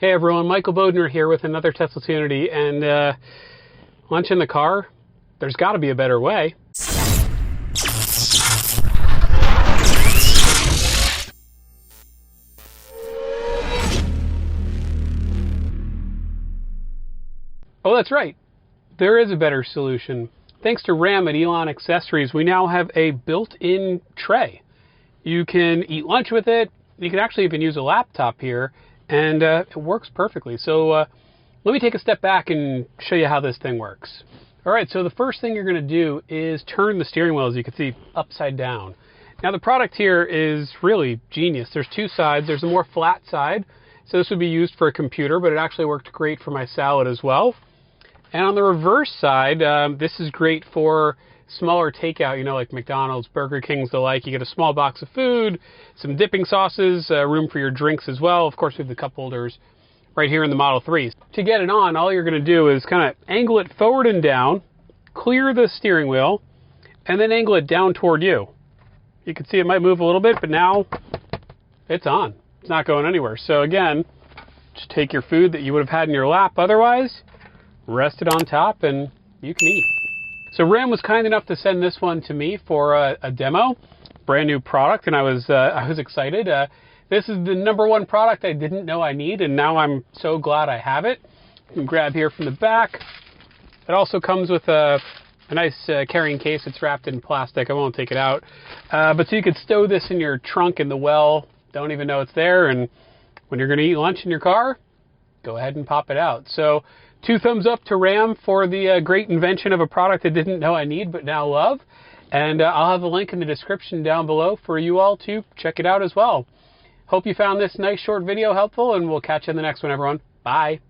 Hey everyone, Michael Bodner here with another Tesla Tunity, and lunch in the car, there's got to be a better way. Oh, that's right. There is a better solution. Thanks to Ram at Elon Accessories, we now have a built-in tray. You can eat lunch with it. You can actually even use a laptop here, and it works perfectly. So let me take a step back and show you how this thing works. All right, so the first thing you're going to do is turn the steering wheel, as you can see, upside down. Now the product here is really genius. There's two sides. There's a more flat side, so this would be used for a computer, but it actually worked great for my salad as well. And on the reverse side, this is great for smaller takeout, you know, like McDonald's, Burger King's, the like. You get a small box of food, some dipping sauces, room for your drinks as well. Of course, we have the cup holders right here in the Model 3. To get it on, all you're going to do is kind of angle it forward and down, clear the steering wheel, and then angle it down toward you. You can see it might move a little bit, but now it's on. It's not going anywhere. So again, just take your food that you would have had in your lap otherwise, rest it on top, and you can eat. So Ram was kind enough to send this one to me for a demo, brand new product, and I was excited. This is the #1 product I didn't know I need, and now I'm so glad I have it. You can grab here from the back. It also comes with a nice carrying case. It's wrapped in plastic. I won't take it out. But so you could stow this in your trunk in the well, don't even know it's there, and when you're going to eat lunch in your car, go ahead and pop it out. So 2 thumbs up to Ram for the great invention of a product I didn't know I need but now love. And I'll have a link in the description down below for you all to check it out as well. Hope you found this nice short video helpful, and we'll catch you in the next one, everyone. Bye.